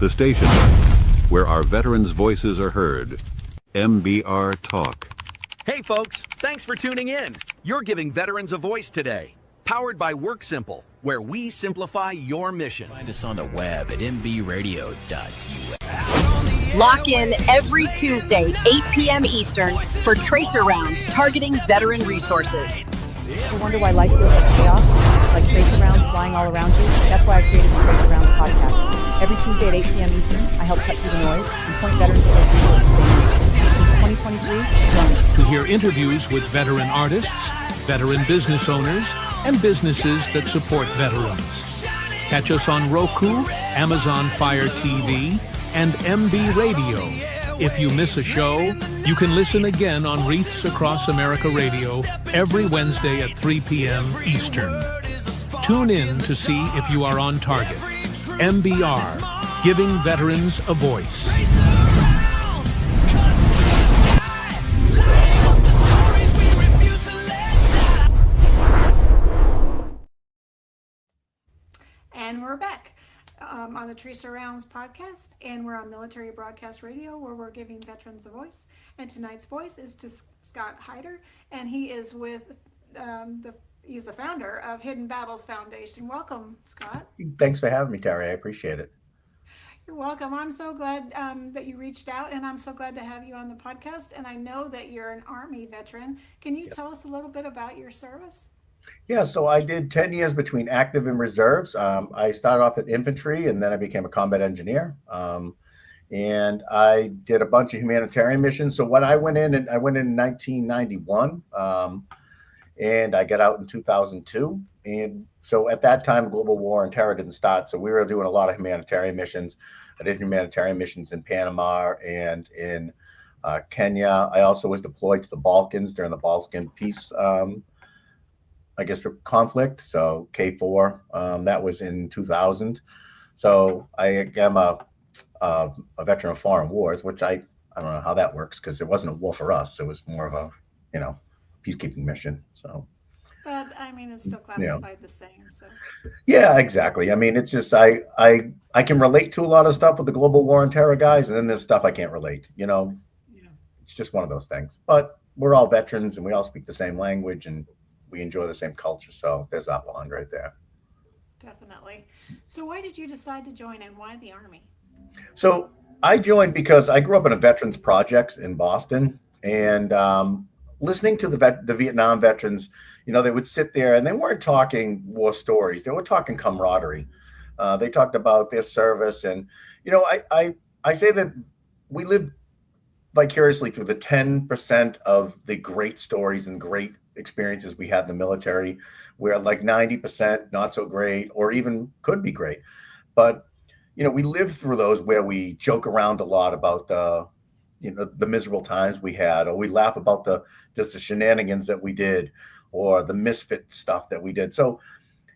The station where our veterans' voices are heard. MBR Talk. Hey folks, thanks for tuning in. You're giving veterans a voice today. Powered by WorkSimple, where we simplify your mission. Find us on the web at mbradio.us. Lock in every Tuesday, 8 p.m. Eastern, for Tracer Rounds targeting veteran resources. I wonder why life feels like chaos, like tracer rounds flying all around you. That's why I created the Tracer Rounds podcast. Every Tuesday at 8 p.m. Eastern, I help cut through the noise and point veterans to the resources they need. Since 2023, join me. To hear interviews with veteran artists, veteran business owners, and businesses that support veterans. Catch us on Roku, Amazon Fire TV, and MB Radio. If you miss a show, you can listen again on Wreaths Across America Radio every Wednesday at 3 p.m. Eastern. Tune in to see if you are on target. MBR, giving veterans a voice. And we're back on the Tracer Rounds podcast, and we're on Military Broadcast Radio, where we're giving veterans a voice. And tonight's voice is to Scott Hyder, and he is with he's the founder of Hidden Battles Foundation. Welcome, Scott. Thanks for having me, Terry. I appreciate it. You're welcome. I'm so glad that you reached out, and I'm so glad to have you on the podcast. And I know that you're an Army veteran. Can you tell us a little bit about your service? Yeah, so I did 10 years between active and reserves. I started off at infantry, and then I became a combat engineer. And I did a bunch of humanitarian missions. So when I went in 1991, and I got out in 2002. And so at that time, global war and terror didn't start. So we were doing a lot of humanitarian missions. I did humanitarian missions in Panama and in Kenya. I also was deployed to the Balkans during the Balkan peace conflict. So K4, that was in 2000. So I am a veteran of foreign wars, which I don't know how that works, because it wasn't a war for us. It was more of a, peacekeeping mission. So, but I mean, it's still classified the same. So yeah, exactly. I mean, it's just I can relate to a lot of stuff with the global war and terror guys, and then there's stuff I can't relate. It's just one of those things. But we're all veterans, and we all speak the same language, and we enjoy the same culture. So there's that bond right there. Definitely. So why did you decide to join, and why the Army? So I joined because I grew up in a veterans projects in Boston, and listening to the Vietnam veterans, they would sit there and they weren't talking war stories. They were talking camaraderie. They talked about their service. And, I say that we live vicariously through the 10% of the great stories and great experiences we had in the military, where like 90% not so great, or even could be great. But, we live through those where we joke around a lot about the miserable times we had, or we laugh about the shenanigans that we did, or the misfit stuff that we did. So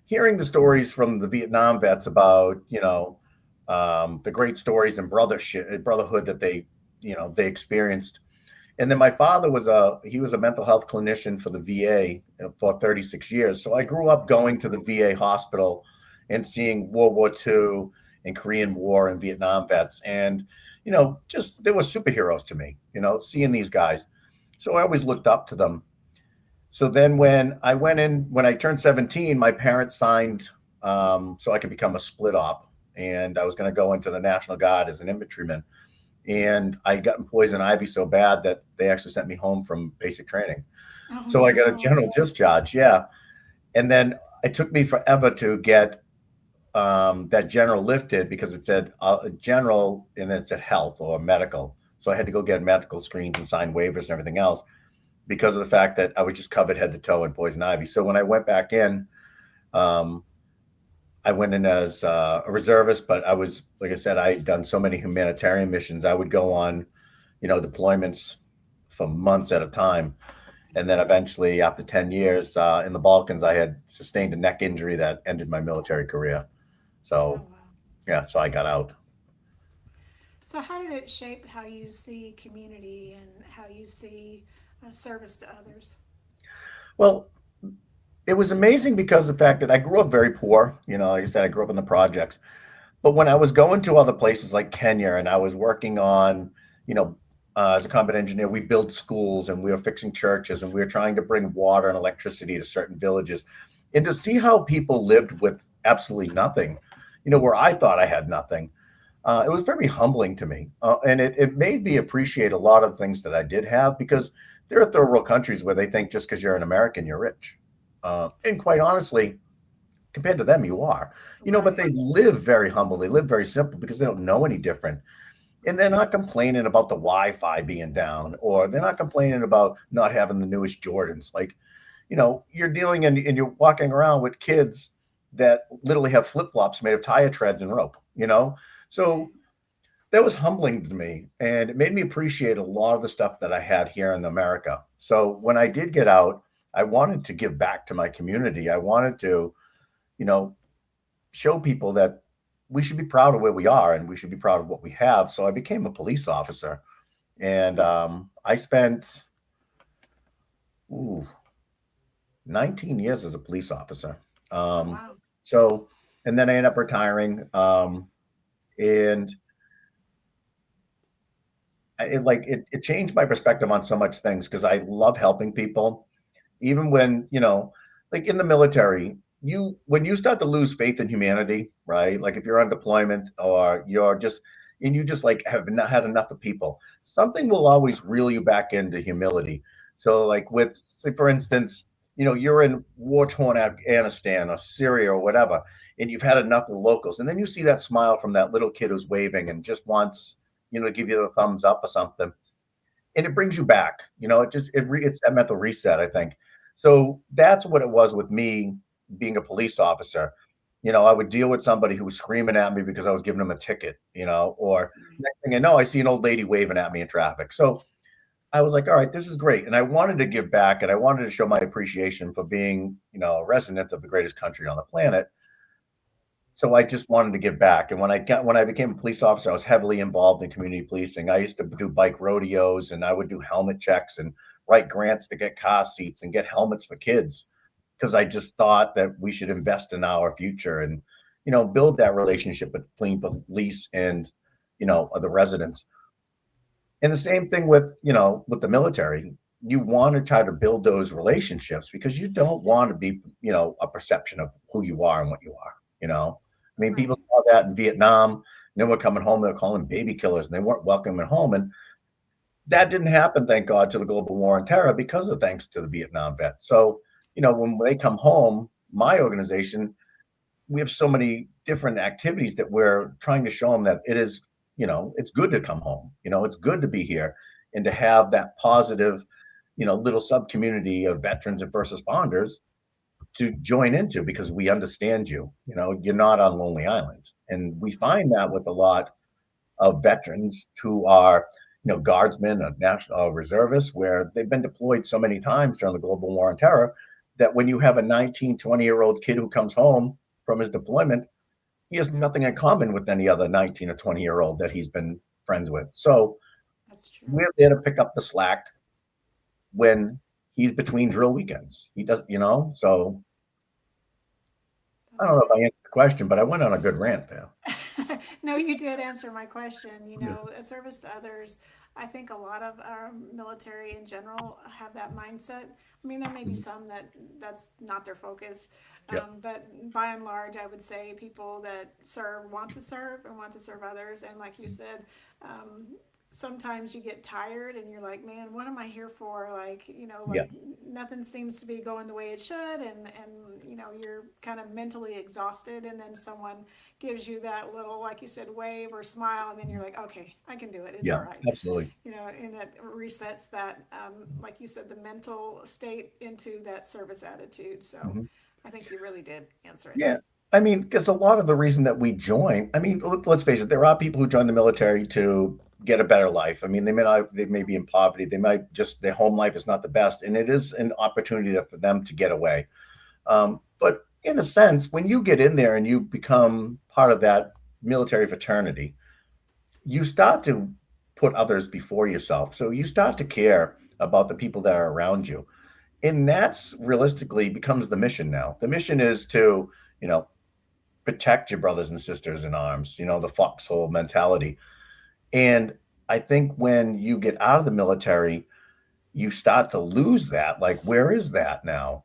hearing the stories from the Vietnam vets about, the great stories and brotherhood that they experienced. And then my father was a mental health clinician for the VA for 36 years. So I grew up going to the VA hospital and seeing World War II and Korean War and Vietnam vets. And, just they were superheroes to me, seeing these guys. So I always looked up to them. So then when I turned 17, my parents signed so I could become a split op. And I was going to go into the National Guard as an infantryman. And I got poison ivy so bad that they actually sent me home from basic training. So I got a general discharge. Yeah. And then it took me forever to get that general lifted, because it said general and then it said health or medical. So I had to go get medical screens and sign waivers and everything else, because of the fact that I was just covered head to toe in poison ivy. So when I went back in, I went in as a reservist, but I was, like I said, I had done so many humanitarian missions. I would go on, deployments for months at a time. And then eventually, after 10 years in the Balkans, I had sustained a neck injury that ended my military career. So, yeah, so I got out. So how did it shape how you see community and how you see service to others? Well, it was amazing because of the fact that I grew up very poor. Like I said, I grew up in the projects. But when I was going to other places like Kenya and I was working on, as a combat engineer, we built schools and we were fixing churches and we were trying to bring water and electricity to certain villages. And to see how people lived with absolutely nothing, where I thought I had nothing, it was very humbling to me. And it made me appreciate a lot of the things that I did have, because there are third world countries where they think just because you're an American, you're rich. And quite honestly, compared to them, you are, but they live very humble. They live very simple because they don't know any different. And they're not complaining about the Wi-Fi being down, or they're not complaining about not having the newest Jordans. Like, you're dealing and you're walking around with kids that literally have flip-flops made of tire treads and rope, So that was humbling to me. And it made me appreciate a lot of the stuff that I had here in America. So when I did get out, I wanted to give back to my community. I wanted to, show people that we should be proud of where we are and we should be proud of what we have. So I became a police officer, and I spent 19 years as a police officer. Wow. So, and then I ended up retiring, and it changed my perspective on so much things, because I love helping people, even when, like in the military, when you start to lose faith in humanity, right? Like if you're on deployment or you just like have not had enough of people, something will always reel you back into humility. So like say for instance, you're in war-torn Afghanistan or Syria or whatever, and you've had enough of the locals. And then you see that smile from that little kid who's waving and just wants, to give you the thumbs up or something. And it brings you back, it's that mental reset, I think. So that's what it was with me being a police officer. I would deal with somebody who was screaming at me because I was giving them a ticket, or next thing I know, I see an old lady waving at me in traffic. So I was like, all right, this is great. And I wanted to give back, and I wanted to show my appreciation for being, a resident of the greatest country on the planet. So I just wanted to give back. And when I became a police officer, I was heavily involved in community policing. I used to do bike rodeos, and I would do helmet checks and write grants to get car seats and get helmets for kids, because I just thought that we should invest in our future and, build that relationship between police and, the residents. And the same thing with the military. You want to try to build those relationships because you don't want to be, a perception of who you are and what you are, I mean, people saw that in Vietnam, and then we're coming home, they're calling baby killers, and they weren't welcoming home. And that didn't happen, thank God, to the global war on terror, thanks to the Vietnam vets. So, when they come home, my organization, we have so many different activities that we're trying to show them that it is, it's good to come home. It's good to be here and to have that positive, little sub community of veterans and first responders to join into, because we understand you. You're not on Lonely Island. And we find that with a lot of veterans who are, guardsmen or national reservists, where they've been deployed so many times during the global war on terror, that when you have a 19, 20-year-old kid who comes home from his deployment, he has nothing in common with any other 19 or 20-year-old that he's been friends with. So That's true. we're there to pick up the slack when he's between drill weekends. He does, so I don't know if I answered the question, but I went on a good rant there. No, you did answer my question. A service to others. I think a lot of our military in general have that mindset. I mean, there may be some that's not their focus, but by and large, I would say people that want to serve and want to serve others. And like you said, sometimes you get tired and you're like, man, what am I here for? Like, nothing seems to be going the way it should. And you're kind of mentally exhausted. And then someone gives you that little, like you said, wave or smile. And then you're like, okay, I can do it. It's all right. Absolutely. And it resets that, like you said, the mental state into that service attitude. So I think you really did answer it. Yeah. I mean, because a lot of the reason that we join, I mean, let's face it, there are people who join the military to get a better life. I mean, they may be in poverty. They might just, their home life is not the best. And it is an opportunity for them to get away. But in a sense, when you get in there and you become part of that military fraternity, you start to put others before yourself. So you start to care about the people that are around you. And that's realistically becomes the mission now. The mission is to, protect your brothers and sisters in arms, the foxhole mentality. And I think when you get out of the military, you start to lose that. Like, where is that now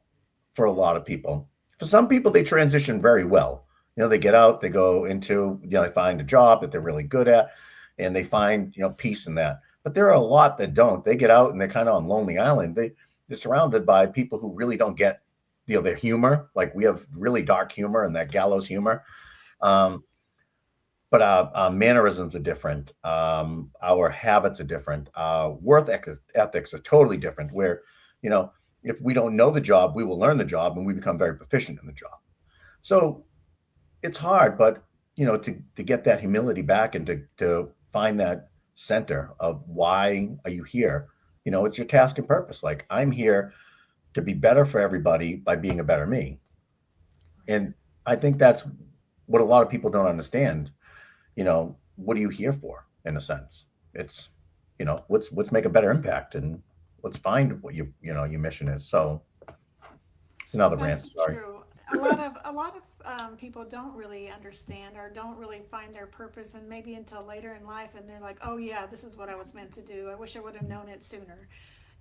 for a lot of people? For some people, they transition very well. They get out, they go into, they find a job that they're really good at, and they find, peace in that. But there are a lot that don't. They get out and they're kind of on Lonely Island. They're surrounded by people who really don't get, their humor. Like, we have really dark humor and that gallows humor. But our mannerisms are different. Our habits are different. Work ethics are totally different. Where, if we don't know the job, we will learn the job and we become very proficient in the job. So it's hard, but to get that humility back and to find that center of why are you here? It's your task and purpose. Like, I'm here to be better for everybody by being a better me. And I think that's what a lot of people don't understand. What are you here for, in a sense? It's, let's make a better impact and let's find what your mission is. So it's another rant. Sorry. True. A lot of people don't really understand or don't really find their purpose, and maybe until later in life, and they're like, oh yeah, this is what I was meant to do. I wish I would have known it sooner.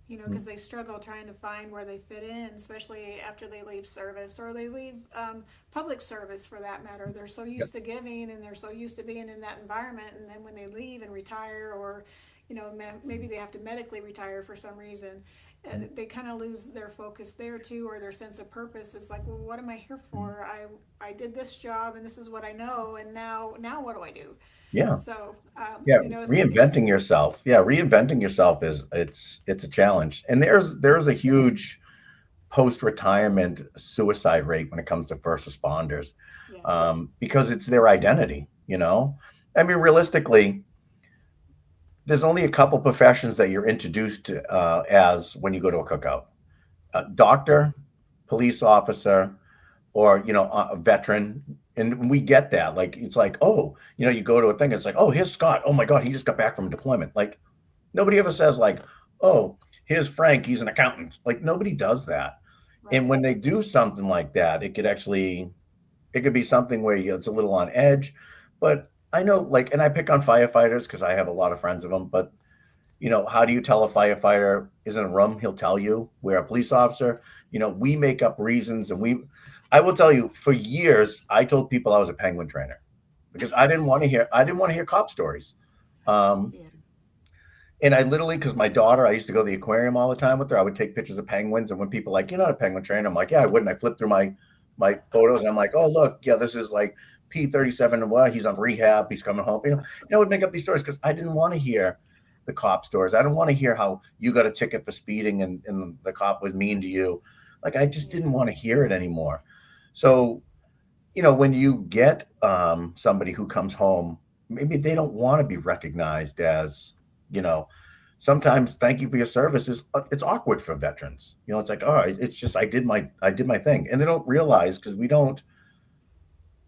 Because they struggle trying to find where they fit in, especially after they leave service or they leave public service, for that matter. They're so used to giving and they're so used to being in that environment, and then when they leave and retire, or maybe they have to medically retire for some reason, they kind of lose their focus there too, or their sense of purpose. It's like, well, what am I here for? I did this job and this is what I know, and now what do I do? Yeah. So reinventing yourself. Yeah, reinventing yourself is it's a challenge. And there's a huge post-retirement suicide rate when it comes to first responders, because it's their identity. I mean, realistically, there's only a couple professions that you're introduced to as when you go to a cookout: doctor, police officer, or a veteran. And we get that. Like, it's like, oh, you go to a thing, it's like, oh, here's Scott. Oh my God, he just got back from deployment. Like, nobody ever says like, oh, here's Frank, he's an accountant. Like, nobody does that. Right. And when they do something like that, it could be something where it's a little on edge. But I know, like, and I pick on firefighters because I have a lot of friends of them, but how do you tell a firefighter is in a room? He'll tell you. We're a police officer. We make up reasons, and I will tell you, for years, I told people I was a penguin trainer because I didn't want to hear cop stories. And I literally, because my daughter, I used to go to the aquarium all the time with her. I would take pictures of penguins. And when people are like, you're not a penguin trainer, I'm like, yeah, I wouldn't. I flip through my photos and I'm like, oh, look, yeah, this is like P37 and what? He's on rehab. He's coming home. I would make up these stories because I didn't want to hear the cop stories. I didn't want to hear how you got a ticket for speeding and the cop was mean to you. Like, I just didn't want to hear it anymore. So, when you get somebody who comes home, maybe they don't want to be recognized as, sometimes thank you for your services. It's awkward for veterans. It's like, oh, it's just, I did my thing. And they don't realize, because we don't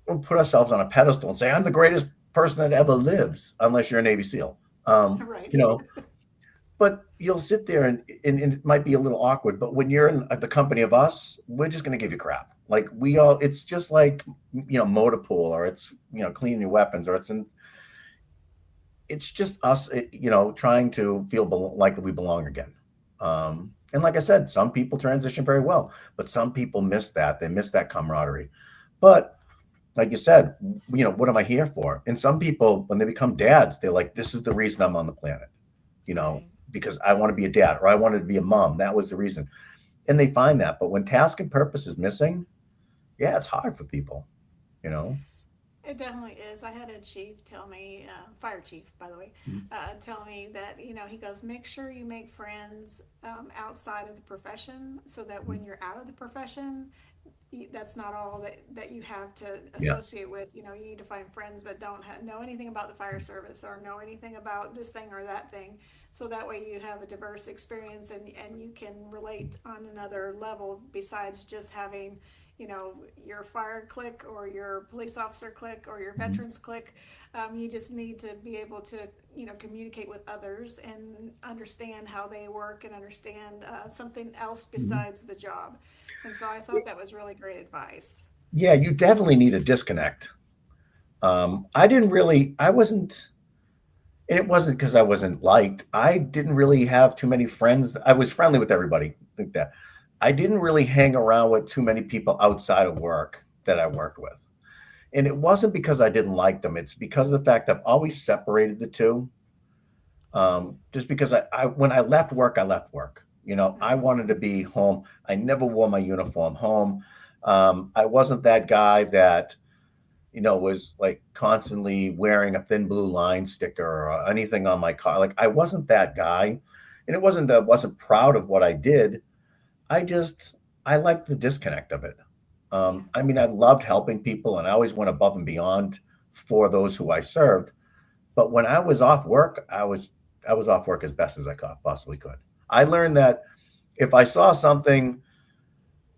put ourselves on a pedestal and say, I'm the greatest person that ever lives, unless you're a Navy SEAL. Right. But you'll sit there and it might be a little awkward, but when you're in the company of us, we're just going to give you crap. Like, it's just like, motor pool, or it's, cleaning your weapons, or it's just us, trying to feel like we belong again. And like I said, some people transition very well, but some people miss that. They miss that camaraderie. But like you said, what am I here for? And some people, when they become dads, they're like, this is the reason I'm on the planet, because I want to be a dad, or I wanted to be a mom. That was the reason. And they find that. But when task and purpose is missing, yeah, it's hard for people, It definitely is. I had a chief tell me, fire chief, by the way, tell me that, he goes, make sure you make friends outside of the profession, so that when you're out of the profession, that's not all that you have to associate with. You need to find friends that don't know anything about the fire service or know anything about this thing or that thing. So that way you have a diverse experience and you can relate on another level besides just having, your fire clique or your police officer clique or your veterans clique. You just need to be able to, communicate with others and understand how they work and understand something else besides the job. And so I thought that was really great advice. Yeah, you definitely need a disconnect. I wasn't, and it wasn't because I wasn't liked. I didn't really have too many friends. I was friendly with everybody like that. I didn't really hang around with too many people outside of work that I worked with. And it wasn't because I didn't like them. It's because of the fact I've always separated the two. Just because when I left work, I left work. I wanted to be home. I never wore my uniform home. I wasn't that guy that, was like constantly wearing a thin blue line sticker or anything on my car. Like I wasn't that guy. And it wasn't that I wasn't proud of what I did. I liked the disconnect of it. I mean, I loved helping people and I always went above and beyond for those who I served. But when I was off work, I was off work as best as I possibly could. I learned that if I saw something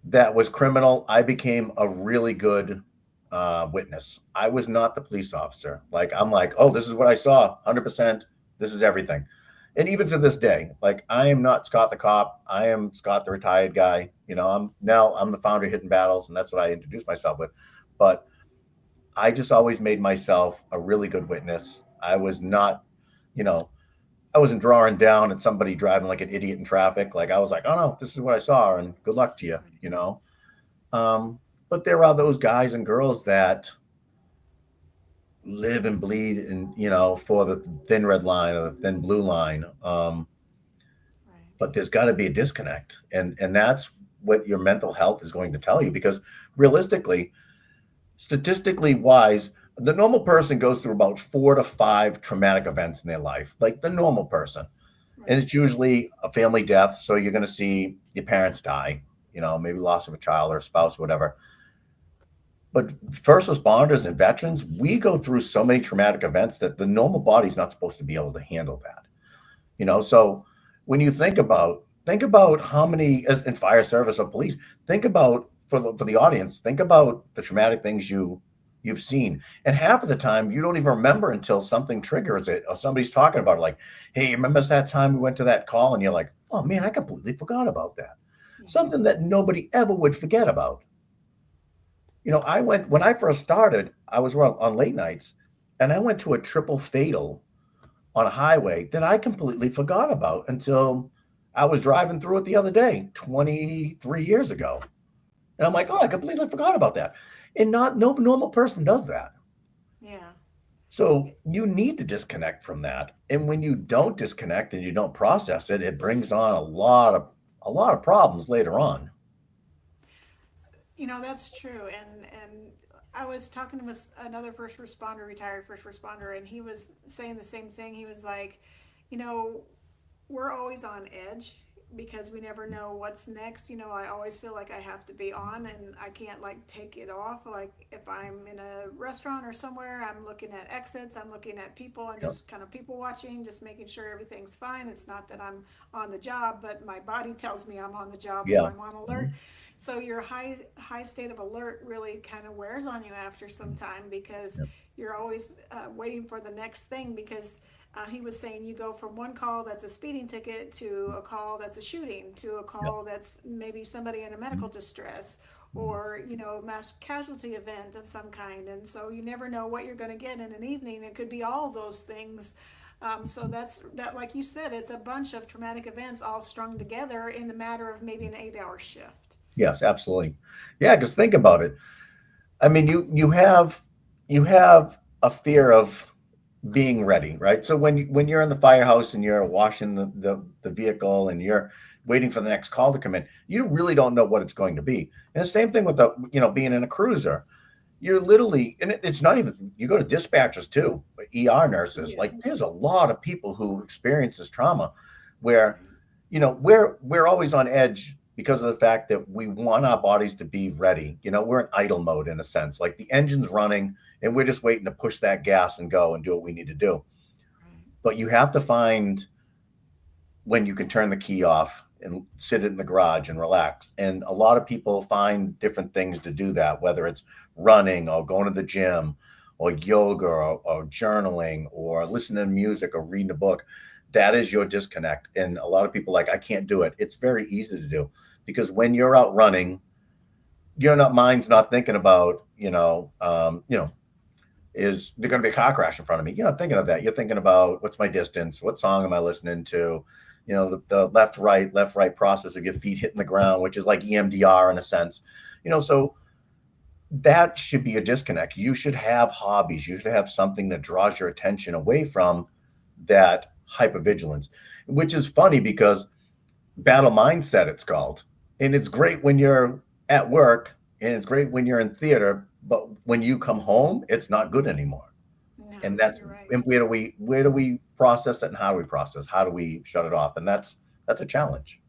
that was criminal, I became a really good witness. I was not the police officer. Like I'm like, oh, this is what I saw, 100%. This is everything. And even to this day, like I am not Scott the cop. I am Scott the retired guy. I'm the founder of Hidden Battles, and that's what I introduced myself with. But I just always made myself a really good witness. I was not, you know, I wasn't drawing down at somebody driving like an idiot in traffic. Like I was like, oh no, this is what I saw, and good luck to you. But there are those guys and girls that live and bleed and for the thin red line or the thin blue line. But there's got to be a disconnect, and that's what your mental health is going to tell you, because realistically, statistically wise, the normal person goes through about 4 to 5 traumatic events in their life, like the normal person. And it's usually a family death. So you're going to see your parents die, maybe loss of a child or a spouse or whatever. But first responders and veterans, we go through so many traumatic events that the normal body's not supposed to be able to handle that. So when you think about how many in fire service or police, think about for the audience, think about the traumatic things you've seen. And half of the time you don't even remember until something triggers it or somebody's talking about it. Like, hey, remember that time we went to that call? And you're like, oh man, I completely forgot about that. Something that nobody ever would forget about. When I first started, I was on late nights and I went to a triple fatal on a highway that I completely forgot about until I was driving through it the other day, 23 years ago. And I'm like, oh, I completely forgot about that. And no normal person does that. Yeah. So you need to disconnect from that. And when you don't disconnect and you don't process it, it brings on a lot of problems later on. That's true. And I was talking with another retired first responder, and he was saying the same thing. He was like, we're always on edge because we never know what's next. I always feel like I have to be on and I can't take it off. Like if I'm in a restaurant or somewhere, I'm looking at exits, I'm looking at people, I'm just kind of people watching, just making sure everything's fine. It's not that I'm on the job, but my body tells me I'm on the job, so I'm on alert. Mm-hmm. So your high state of alert really kind of wears on you after some time because you're always waiting for the next thing, because he was saying you go from one call that's a speeding ticket to a call that's a shooting to a call that's maybe somebody in a medical distress or, a mass casualty event of some kind. And so you never know what you're going to get in an evening. It could be all those things. So that, like you said, it's a bunch of traumatic events all strung together in the matter of maybe an 8-hour shift. Yes, absolutely. Yeah, because think about it. I mean, you have a fear of being ready, right? So when you're in the firehouse and you're washing the vehicle and you're waiting for the next call to come in, you really don't know what it's going to be. And the same thing with being in a cruiser. You're literally, and it's not even, you go to dispatchers too, ER nurses. Yes. Like there's a lot of people who experience this trauma where, we're always on edge because of the fact that we want our bodies to be ready. We're in idle mode in a sense, like the engine's running and we're just waiting to push that gas and go and do what we need to do. But you have to find when you can turn the key off and sit in the garage and relax. And a lot of people find different things to do that, whether it's running or going to the gym or yoga or journaling or listening to music or reading a book. That is your disconnect. And a lot of people I can't do it. It's very easy to do because when you're out running, mind's not thinking about, is there going to be a car crash in front of me? You're not thinking of that. You're thinking about what's my distance? What song am I listening to? The left, right process of your feet hitting the ground, which is like EMDR in a sense. So that should be a disconnect. You should have hobbies. You should have something that draws your attention away from that hypervigilance, which is funny because battle mindset, it's called. And it's great when you're at work and it's great when you're in theater, but when you come home, it's not good anymore. No, And that's you're right. and where do we process it and how do we process? How do we shut it off? And that's a challenge.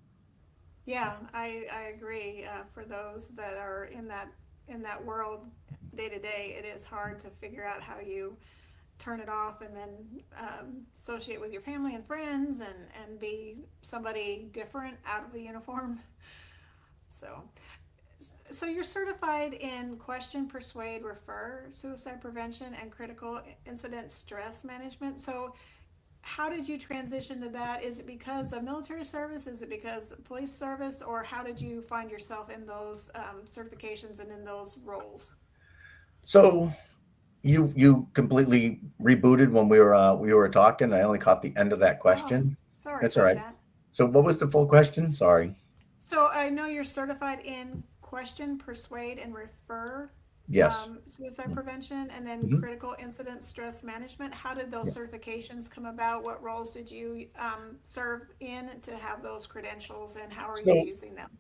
Yeah, I agree. For those that are in that world day to day, it is hard to figure out how you turn it off and then associate with your family and friends and be somebody different out of the uniform. So you're certified in question, persuade, refer, suicide prevention, and critical incident stress management. So how did you transition to that? Is it because of military service? Is it because of police service? Or how did you find yourself in those certifications and in those roles? So you completely rebooted when we were talking. I only caught the end of that Oh, question. sorry That's all about right. that. So what was the full question? Sorry. So I know you're certified in question, persuade, and refer, Yes. suicide prevention, and then Mhm. critical incident stress management. How did those certifications come about? What roles did you serve in to have those credentials, and how are you So using them?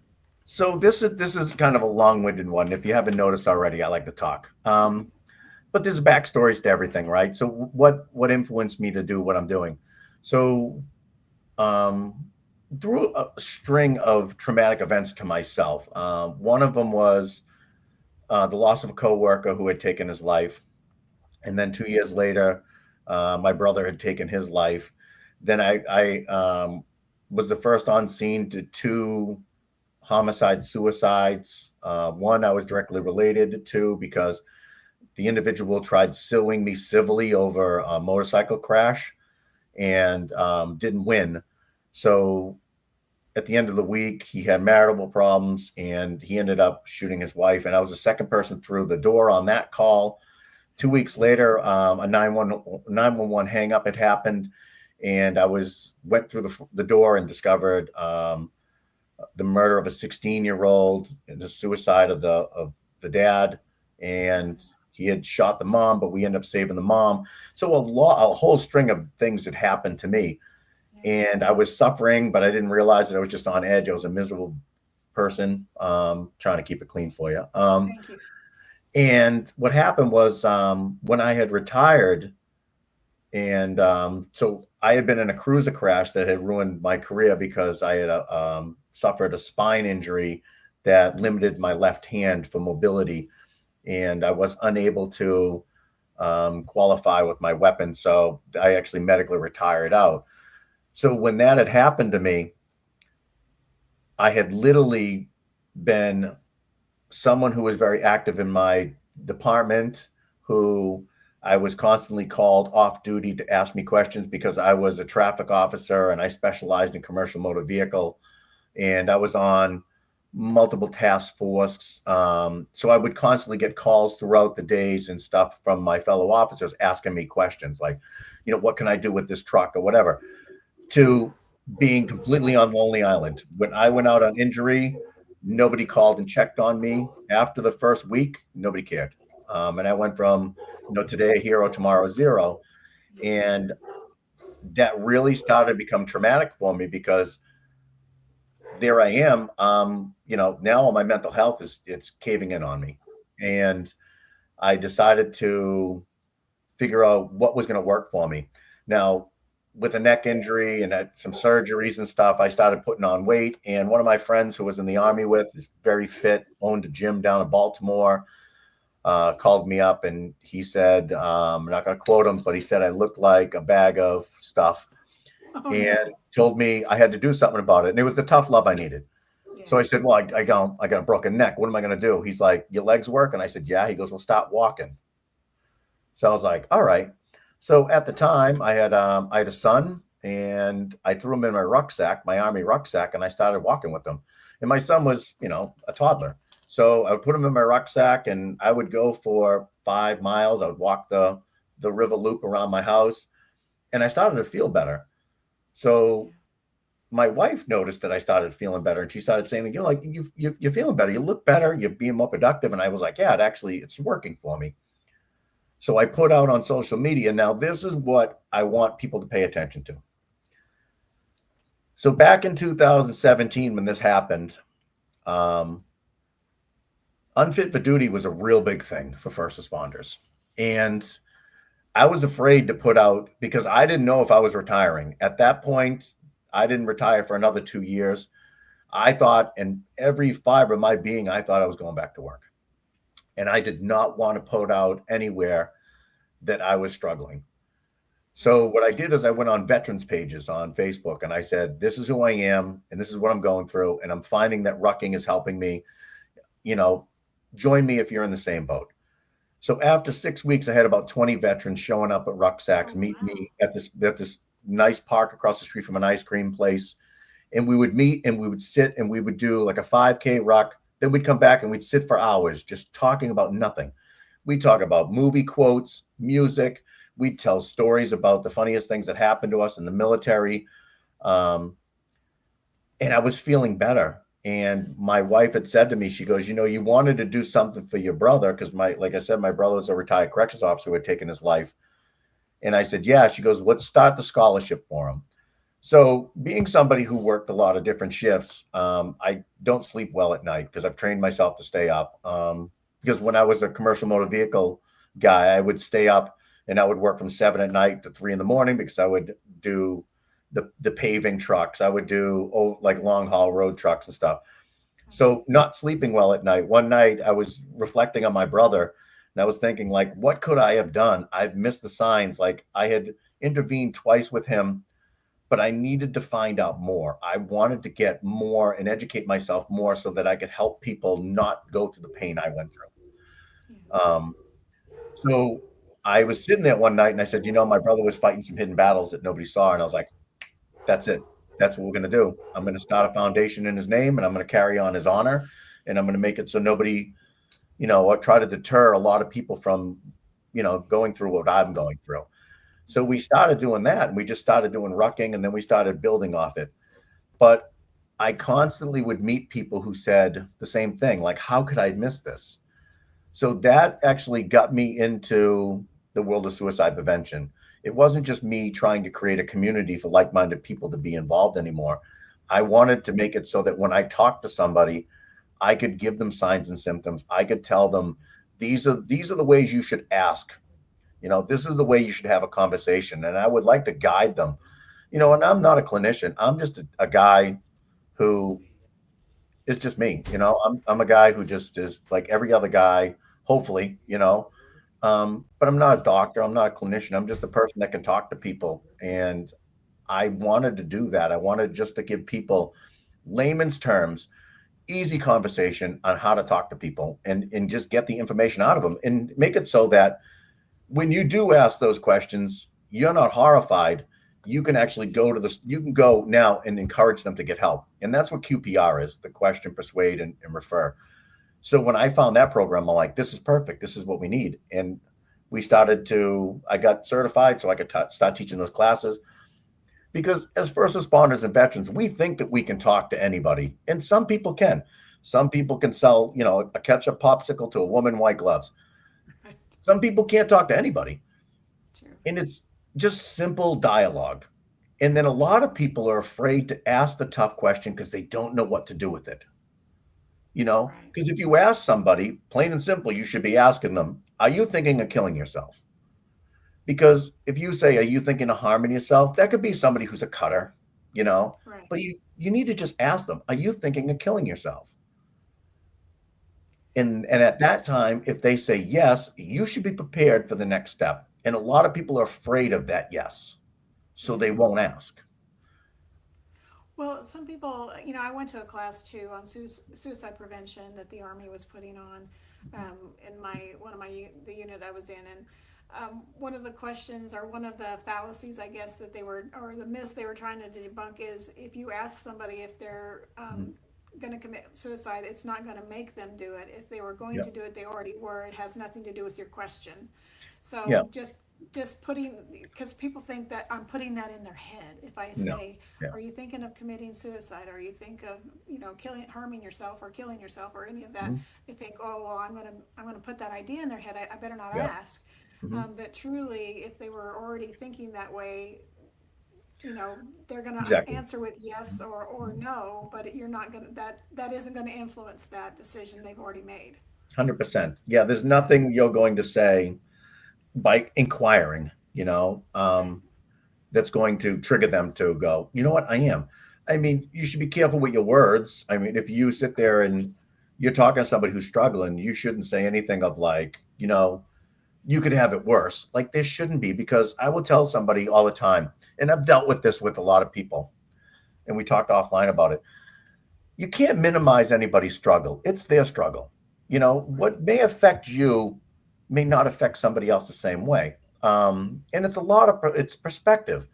so this is kind of a long-winded one. If you haven't noticed already, I like to talk. But there's backstories to everything, right? So what influenced me to do what I'm doing? So um, through a string of traumatic events to myself. One of them was the loss of a coworker who had taken his life, and then 2 years later, my brother had taken his life. Then I was the first on scene to two homicide suicides. One I was directly related to because the individual tried suing me civilly over a motorcycle crash and didn't win. So at the end of the week, he had marital problems and he ended up shooting his wife. And I was the second person through the door on that call. 2 weeks later, a 911 hang up had happened. And I went through the door and discovered the murder of a 16-year-old and the suicide of the dad. And he had shot the mom, but we ended up saving the mom. So a whole string of things had happened to me. And I was suffering, but I didn't realize that I was just on edge. I was a miserable person, trying to keep it clean for you. Thank you. And what happened was when I had retired, and so I had been in a cruiser crash that had ruined my career because I had suffered a spine injury that limited my left hand for mobility. And I was unable to qualify with my weapon. So I actually medically retired out. So when that had happened to me, I had literally been someone who was very active in my department, who I was constantly called off duty to ask me questions because I was a traffic officer and I specialized in commercial motor vehicle. And I was on multiple task force. So I would constantly get calls throughout the days and stuff from my fellow officers asking me questions like, what can I do with this truck or whatever, to being completely on Lonely Island. When I went out on injury, nobody called and checked on me. After the first week, nobody cared. And I went from, today a hero, tomorrow zero. And that really started to become traumatic for me because there I am. Now my mental health it's caving in on me. And I decided to figure out what was going to work for me. Now, with a neck injury and had some surgeries and stuff, I started putting on weight. And one of my friends who was in the Army is very fit, owned a gym down in Baltimore, called me up and he said, I'm not going to quote him, but he said I looked like a bag of stuff and told me I had to do something about it. And it was the tough love I needed. Yeah. So I said, well, I got a broken neck. What am I going to do? He's like, your legs work? And I said, yeah. He goes, well, stop walking. So I was like, all right. So at the time I had a son and I threw him in my rucksack, my Army rucksack, and I started walking with him. And my son was, a toddler. So I would put them in my rucksack and I would go for 5 miles. I would walk the river loop around my house and I started to feel better. So my wife noticed that I started feeling better and she started saying, like you're feeling better. You look better. You're being more productive. And I was like, yeah, it's working for me. So I put out on social media. Now, this is what I want people to pay attention to. So back in 2017, when this happened, unfit for duty was a real big thing for first responders. And I was afraid to put out because I didn't know if I was retiring. At that point, I didn't retire for another 2 years. I thought, in every fiber of my being, I thought I was going back to work. And I did not want to put out anywhere that I was struggling. So what I did is I went on veterans pages on Facebook and I said, this is who I am and this is what I'm going through. And I'm finding that rucking is helping me. Join me if you're in the same boat. So after 6 weeks, I had about 20 veterans showing up at rucksacks, meet me at this nice park across the street from an ice cream place. And we would meet and we would sit and we would do like a 5K ruck. Then we'd come back and we'd sit for hours just talking about nothing. We talk about movie quotes, music. We'd tell stories about the funniest things that happened to us in the military. And I was feeling better. And my wife had said to me, she goes, you wanted to do something for your brother. Because like I said, my brother was a retired corrections officer who had taken his life. And I said, yeah. She goes, let's start the scholarship for him. So being somebody who worked a lot of different shifts, I don't sleep well at night because I've trained myself to stay up. Because when I was a commercial motor vehicle guy, I would stay up and I would work from 7 at night to 3 in the morning because I would do the paving trucks. I would do like long haul road trucks and stuff. So not sleeping well at night. One night I was reflecting on my brother and I was thinking, like, what could I have done? I've missed the signs. Like, I had intervened twice with him, but I needed to find out more. I wanted to get more and educate myself more so that I could help people not go through the pain I went through. So I was sitting there one night and I said, my brother was fighting some hidden battles that nobody saw. And I was like, that's it. That's what we're going to do. I'm going to start a foundation in his name and I'm going to carry on his honor and I'm going to make it so nobody, or try to deter a lot of people from, going through what I'm going through. So we started doing that and we just started doing rucking and then we started building off it. But I constantly would meet people who said the same thing, like, how could I miss this? So that actually got me into the world of suicide prevention. It wasn't just me trying to create a community for like-minded people to be involved anymore. I wanted to make it so that when I talked to somebody, I could give them signs and symptoms. I could tell them, these are the ways you should ask. This is the way you should have a conversation. And I would like to guide them, and I'm not a clinician. I'm just a guy who is just me. I'm a guy who just is like every other guy, hopefully, but I'm not a doctor. I'm not a clinician. I'm just a person that can talk to people. And I wanted to do that. I wanted just to give people layman's terms, easy conversation on how to talk to people and just get the information out of them and make it so that when you do ask those questions, you're not horrified. You can actually you can go now and encourage them to get help. And that's what QPR is, the question, persuade, and refer. So when I found that program, I'm like, this is perfect. This is what we need. And I got certified so I could start teaching those classes. Because as first responders and veterans, we think that we can talk to anybody. And some people can. Some people can sell, a ketchup popsicle to a woman in white gloves. Some people can't talk to anybody. True. And it's just simple dialogue. And then a lot of people are afraid to ask the tough question because they don't know what to do with it. Because if you ask somebody, plain and simple, you should be asking them, are you thinking of killing yourself? Because if you say, are you thinking of harming yourself? That could be somebody who's a cutter, Right. But you need to just ask them, are you thinking of killing yourself? And at that time, if they say yes, you should be prepared for the next step. And a lot of people are afraid of that yes, so they won't ask. Well, some people, I went to a class too on suicide prevention that the Army was putting on in the unit I was in, and one of the questions or one of the fallacies, I guess, or the myths they were trying to debunk is if you ask somebody if they're going to commit suicide, it's not going to make them do it. If they were going to do it, they already were. It has nothing to do with your question. Yeah. So just putting, because people think that I'm putting that in their head. If I No. say, Yeah. are you thinking of committing suicide? Or you think of, harming yourself or killing yourself or any of that? Mm-hmm. They think, oh, well, I'm going to put that idea in their head. I better not Yeah. ask. But truly, if they were already thinking that way, they're going to Exactly. answer with yes or no, but you're not going to, that isn't going to influence that decision they've already made. 100%. Yeah, there's nothing you're going to say by inquiring, that's going to trigger them to go, you know what, I am. I mean, you should be careful with your words. I mean, if you sit there and you're talking to somebody who's struggling, you shouldn't say anything of like, you could have it worse. Like, there shouldn't be, because I will tell somebody all the time, and I've dealt with this with a lot of people, and we talked offline about it. You can't minimize anybody's struggle. It's their struggle. What may affect you may not affect somebody else the same way. And it's perspective.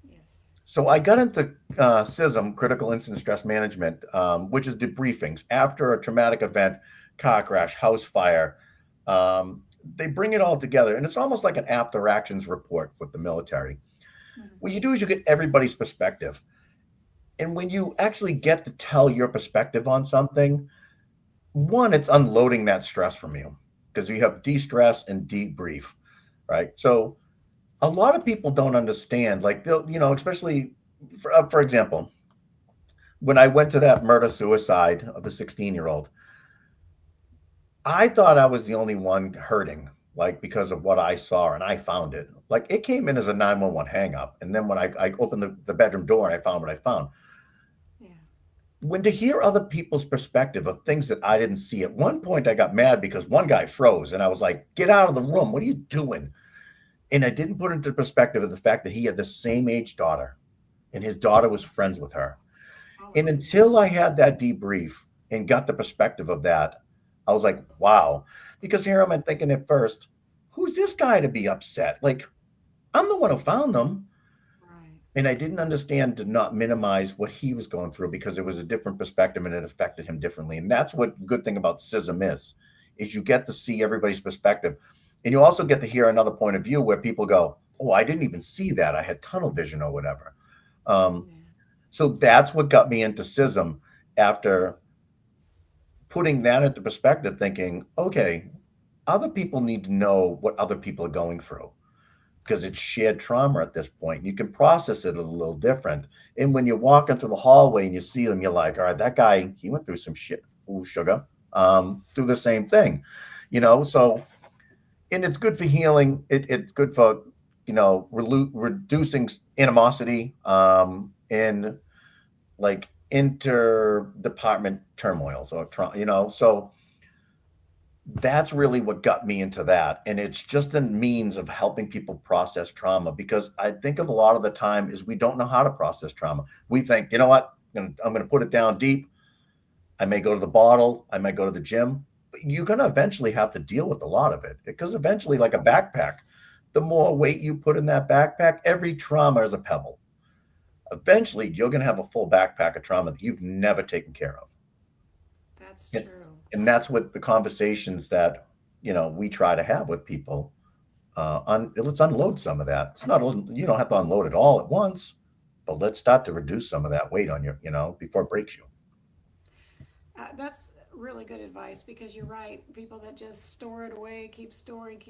Yes. So I got into CISM, critical incident stress management, which is debriefings after a traumatic event, car crash, house fire. They bring it all together, and it's almost like an after actions report with the military. What you do is you get everybody's perspective. And when you actually get to tell your perspective on something, one, it's unloading that stress from you, because you have de-stress and debrief, right? So a lot of people don't understand, like, they'll, especially for example, when I went to that murder suicide of the 16-year-old, I thought I was the only one hurting, like, because of what I saw, and I found it. Like, it came in as a 911 hang up. And then when I opened the bedroom door and I found what I found. Yeah. When to hear other people's perspective of things that I didn't see, at one point I got mad because one guy froze and I was like, get out of the room. What are you doing? And I didn't put into perspective of the fact that he had the same age daughter and his daughter was friends with her. And until I had that debrief and got the perspective of that, I was like, wow. Because here I'm thinking at first, who's this guy to be upset? Like, I'm the one who found them. Right. And I didn't understand to not minimize what he was going through, because it was a different perspective and it affected him differently. And that's what good thing about CISM is you get to see everybody's perspective. And you also get to hear another point of view where people go, oh, I didn't even see that. I had tunnel vision or whatever. So that's what got me into CISM, after putting that into perspective, thinking, okay, other people need to know what other people are going through, because it's shared trauma at this point. You can process it a little different. And when you're walking through the hallway and you see them, you're like, all right, that guy, he went through some shit. Ooh, sugar. Through the same thing, so, and it's good for healing. It's good for, reducing animosity, in like interdepartment turmoils or, so that's really what got me into that. And it's just a means of helping people process trauma, because I think of a lot of the time is we don't know how to process trauma. We think, you know what, I'm going to put it down deep. I may go to the bottle. I might go to the gym. But you're going to eventually have to deal with a lot of it, because eventually, like a backpack, the more weight you put in that backpack, every trauma is a pebble. Eventually, you're going to have a full backpack of trauma that you've never taken care of. That's true. And that's what the conversations that, we try to have with people. Let's unload some of that. It's not, you don't have to unload it all at once, but let's start to reduce some of that weight on your, before it breaks you. That's really good advice, because you're right. People that just store it away, keep storing,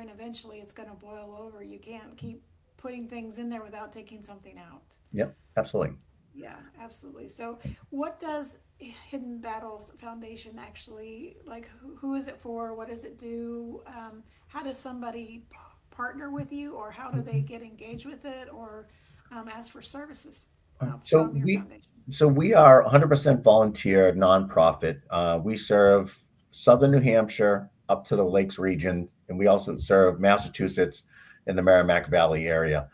eventually it's going to boil over. You can't keep putting things in there without taking something out. Yep, absolutely. Yeah, absolutely. So what does Hidden Battles Foundation actually, like, who is it for? What does it do? How does somebody partner with you, or how do they get engaged with it, or ask for services from your foundation? So we are 100% volunteer nonprofit. We serve Southern New Hampshire up to the Lakes region, and we also serve Massachusetts in the Merrimack Valley area.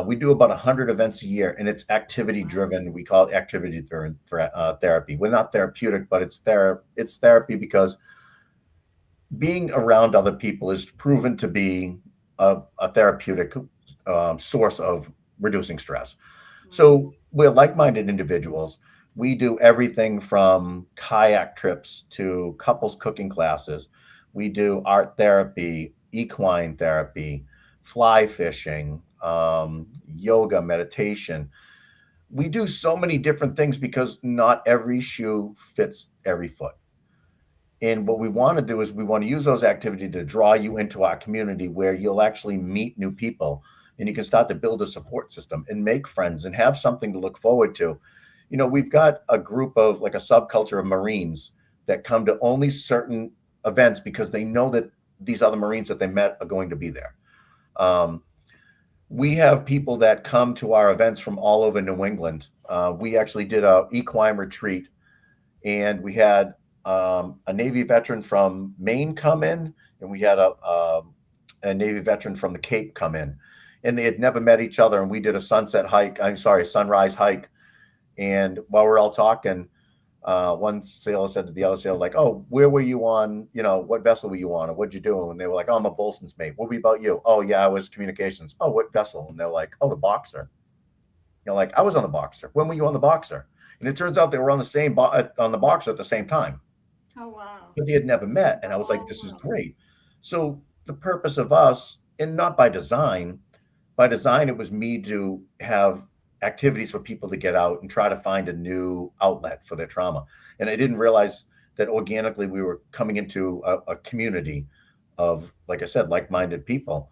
We do about 100 events a year, and it's activity driven. We call it activity driven therapy. We're not therapeutic, but it's therapy, because being around other people is proven to be a therapeutic source of reducing stress. So we're like-minded individuals. We do everything from kayak trips to couples cooking classes. We do art therapy, equine therapy, fly fishing, yoga, meditation. We do so many different things because not every shoe fits every foot. And what we want to do is we want to use those activities to draw you into our community where you'll actually meet new people and you can start to build a support system and make friends and have something to look forward to. We've got a group of like a subculture of Marines that come to only certain events because they know that these other Marines that they met are going to be there. We have people that come to our events from all over New England. We actually did a equine retreat, and we had a Navy veteran from Maine come in, and we had a Navy veteran from the Cape come in, and they had never met each other. And we did a sunrise hike. And while we're all talking, one sailor said to the other sailor, like, "Oh, where were you on? What vessel were you on? Or what'd you do?" And they were like, "Oh, I'm a bosun's mate." "What about you?" "Oh, yeah, I was communications." "Oh, what vessel?" And they're like, "Oh, the Boxer." Like, "I was on the Boxer." "When were you on the Boxer?" And it turns out they were on the Boxer at the same time. Oh, wow. But they had never met. And I was like, this is great. So the purpose of us, and not by design, it was me to have activities for people to get out and try to find a new outlet for their trauma. And I didn't realize that organically we were coming into a community of, like I said, like-minded people,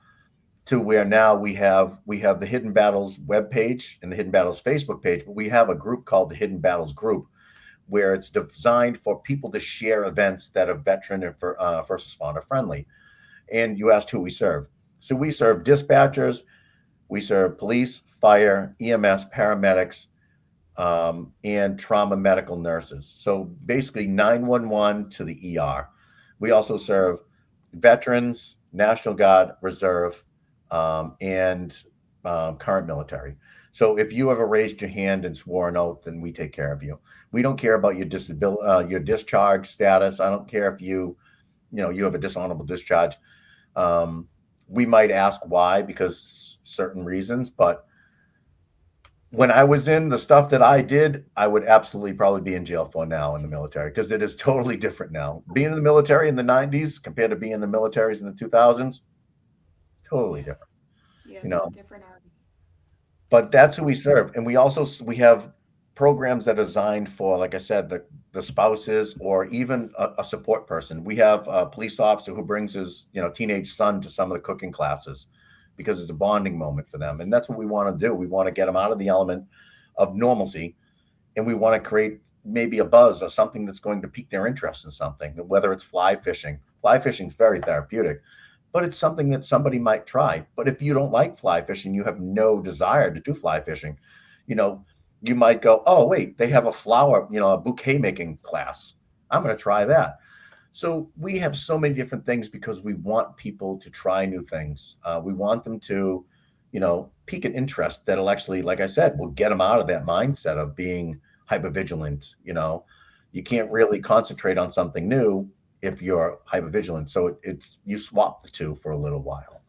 to where now we have the Hidden Battles webpage and the Hidden Battles Facebook page, but we have a group called the Hidden Battles Group, where it's designed for people to share events that are veteran and first responder friendly. And you asked who we serve. So we serve dispatchers, we serve police, fire, EMS, paramedics, and trauma medical nurses. So basically 911 to the ER. We also serve veterans, National Guard, Reserve, and current military. So if you ever raised your hand and swore an oath, then we take care of you. We don't care about your disability, your discharge status. I don't care if you have a dishonorable discharge. We might ask why, because certain reasons, but when I was in the stuff that I did, I would absolutely probably be in jail for now in the military, because it is totally different now. Being in the military in the 90s compared to being in the militaries in the 2000s, totally different. Yeah, it's a different army. But that's who we serve. And we have programs that are designed for, like I said, the spouses or even a support person. We have a police officer who brings his teenage son to some of the cooking classes because it's a bonding moment for them. And that's what we want to do. We want to get them out of the element of normalcy, and we want to create maybe a buzz or something that's going to pique their interest in something, whether it's fly fishing. Fly fishing is very therapeutic, but it's something that somebody might try. But if you don't like fly fishing, you have no desire to do fly fishing, you might go, "Oh, wait, they have a bouquet making class. I'm going to try that." So we have so many different things because we want people to try new things. We want them to, pique an interest that'll actually, like I said, will get them out of that mindset of being hypervigilant. You can't really concentrate on something new if you're hypervigilant. So you swap the two for a little while.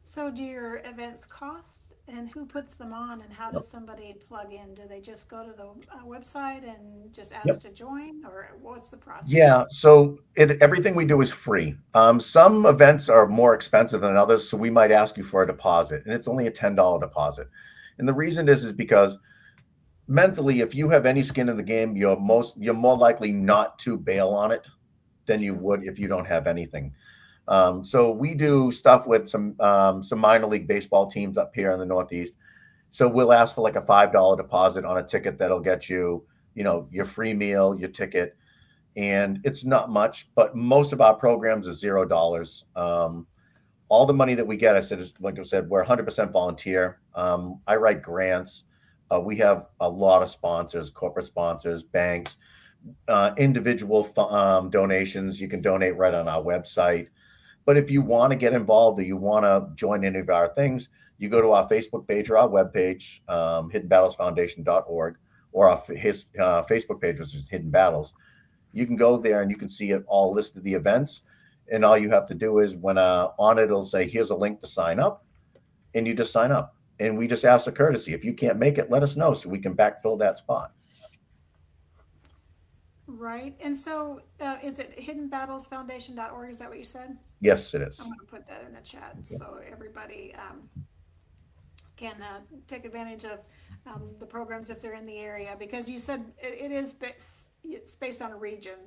So do your events cost, and who puts them on, and how does somebody plug in? Do they just go to the website and just ask to join, or what's the process? Yeah, so everything we do is free. Some events are more expensive than others, so we might ask you for a deposit, and it's only a $10 deposit. And the reason is because mentally, if you have any skin in the game, you're more likely not to bail on it than you would if you don't have anything. So we do stuff with some minor league baseball teams up here in the Northeast. So we'll ask for like a $5 deposit on a ticket that'll get you, your free meal, your ticket, and it's not much. But most of our programs are $0. All the money that we get, like I said, we're 100% volunteer. I write grants. We have a lot of sponsors, corporate sponsors, banks, individual donations. You can donate right on our website. But if you want to get involved or you want to join any of our things, you go to our Facebook page or our webpage, hiddenbattlesfoundation.org, or our Facebook page, which is Hidden Battles. You can go there and you can see it all listed, the events. And all you have to do is when on it, it'll say, here's a link to sign up. And you just sign up. And we just ask a courtesy. If you can't make it, let us know so we can backfill that spot. Right. And so is it hiddenbattlesfoundation.org? Is that what you said? Yes, it I'm is. going to put that in the chat so everybody can take advantage of the programs if they're in the area, because you said it's based on a region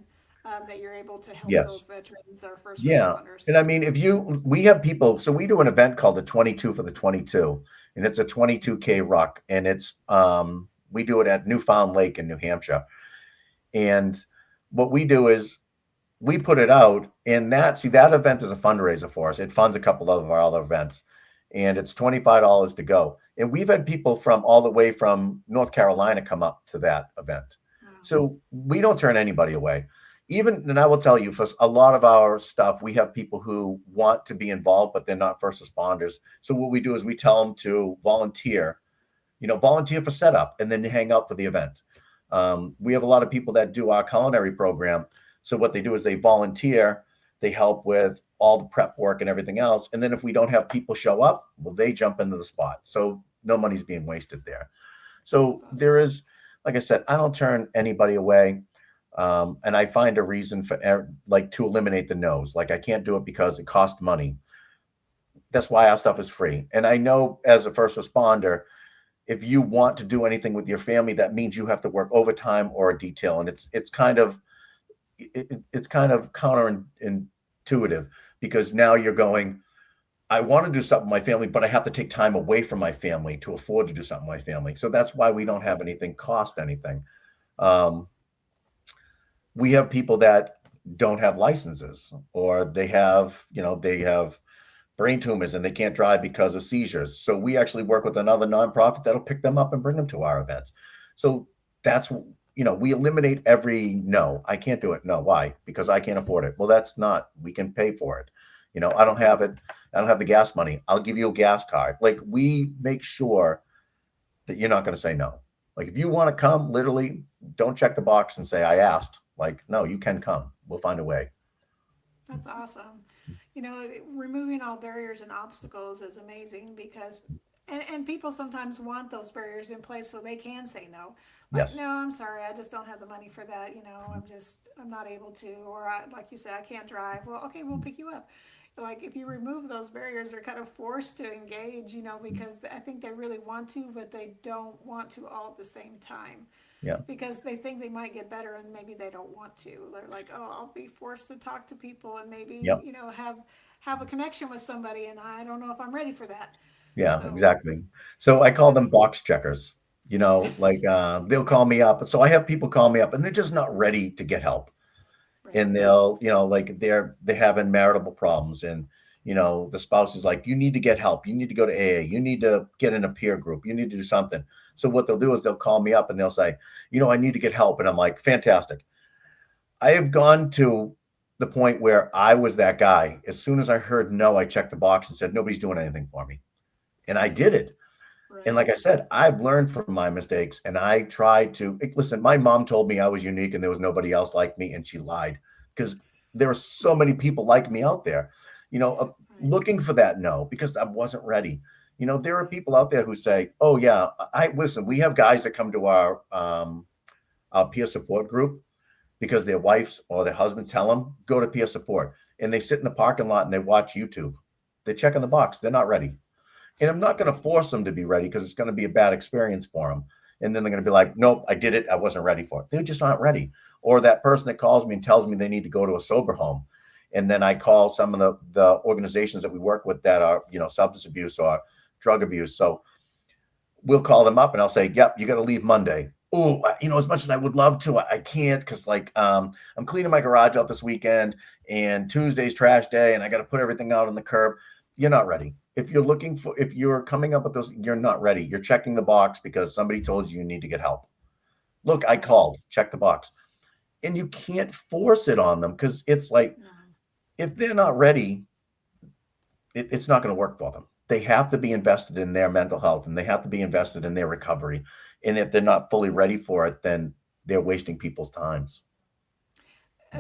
that you're able to help those Yes. veterans or first Yeah. responders. And I mean, we have people, so we do an event called the 22 for the 22, and it's a 22K ruck, and we do it at Newfound Lake in New Hampshire. And what we do is we put it out, and that event is a fundraiser for us. It funds a couple of our other events, and it's $25 to go. And we've had people from all the way from North Carolina come up to that event. So we don't turn anybody away. Even, and I will tell you, for a lot of our stuff, we have people who want to be involved, but they're not first responders. So what we do is we tell them to volunteer for setup, and then hang out for the event. We have a lot of people that do our culinary program. So what they do is they volunteer, they help with all the prep work and everything else. And then if we don't have people show up, well, they jump into the spot. So no money's being wasted there. So there is, like I said, I don't turn anybody away. And I find a reason to eliminate the no's. Like, I can't do it because it costs money. That's why our stuff is free. And I know, as a first responder, if you want to do anything with your family, that means you have to work overtime or a detail. And it's kind of counterintuitive, because now you're going, I want to do something with my family, but I have to take time away from my family to afford to do something with my family. So that's why we don't have anything cost anything. We have people that don't have licenses, or they have brain tumors and they can't drive because of seizures. So we actually work with another nonprofit that'll pick them up and bring them to our events. So that's, we eliminate every no. I can't do it. No, why? Because I can't afford it. Well, we can pay for it. I don't have it. I don't have the gas money. I'll give you a gas card. Like, we make sure that you're not going to say no. Like, if you want to come, literally don't check the box and say, I asked. Like, no, you can come. We'll find a way. That's awesome. Removing all barriers and obstacles is amazing, because and people sometimes want those barriers in place so they can say no. Like, Yes. no, I'm sorry, I just don't have the money for that. I'm not able to, or like you said, I can't drive. Well, okay, we'll pick you up. Like, if you remove those barriers, they're kind of forced to engage, because I think they really want to, but they don't want to all at the same time. Yeah. Because they think they might get better, and maybe they don't want to. They're like, oh, I'll be forced to talk to people and maybe, Yep. have a connection with somebody, and I don't know if I'm ready for that. Yeah, So, exactly. So I call them box checkers. They'll call me up. So I have people call me up and they're just not ready to get help. right. And they'll, like, they're having marital problems, and the spouse is like, you need to get help. You need to go to AA. You need to get in a peer group. You need to do something. So what they'll do is they'll call me up and they'll say, I need to get help. And I'm like, fantastic. I have gone to the point where I was that guy. As soon as I heard no, I checked the box and said, nobody's doing anything for me. And I did it. Right. And like I said, I've learned from my mistakes, and I tried to listen. My mom told me I was unique and there was nobody else like me, and she lied, because there are so many people like me out there, looking for that no, because I wasn't ready. There are people out there who say, oh yeah, listen, we have guys that come to our peer support group because their wives or their husbands tell them, go to peer support. And they sit in the parking lot and they watch YouTube. They're checking the box. They're not ready. And I'm not going to force them to be ready, because it's going to be a bad experience for them. And then they're going to be like, nope, I did it. I wasn't ready for it. They're just not ready. Or that person that calls me and tells me they need to go to a sober home. And then I call some of the organizations that we work with that are, substance abuse or drug abuse. So we'll call them up and I'll say, yep, you got to leave Monday. Oh, as much as I would love to, I can't, because I'm cleaning my garage out this weekend, and Tuesday's trash day, and I got to put everything out on the curb. You're not ready. If you're coming up with those, you're not ready. You're checking the box because somebody told you need to get help. Look, I called, check the box. And you can't force it on them, because it's like, if they're not ready, it's not going to work for them. They have to be invested in their mental health, and they have to be invested in their recovery. And if they're not fully ready for it, then they're wasting people's times.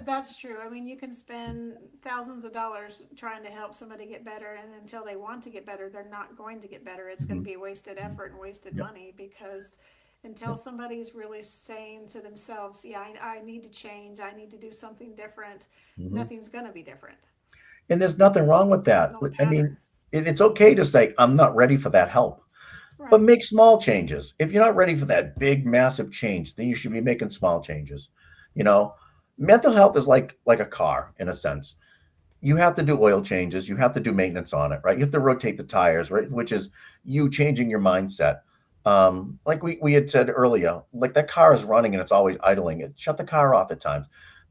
That's true. I mean, you can spend thousands of dollars trying to help somebody get better, and until they want to get better, they're not going to get better. It's going to be wasted effort and wasted money, because Until somebody's really saying to themselves, yeah, I need to change, I need to do something different, nothing's going to be different. And there's nothing wrong with It's an that. old I mean, pattern. it's okay to say, I'm not ready for that help, but Right. make small changes. If you're not ready for that big, massive change, then you should be making small changes. You know, mental health is like a car in a sense. You have to do oil changes, you have to do maintenance on it, right? You have to rotate the tires, right? Which is you changing your mindset. Like we had said earlier, like that car is running and it's always idling. It shut the car off at times.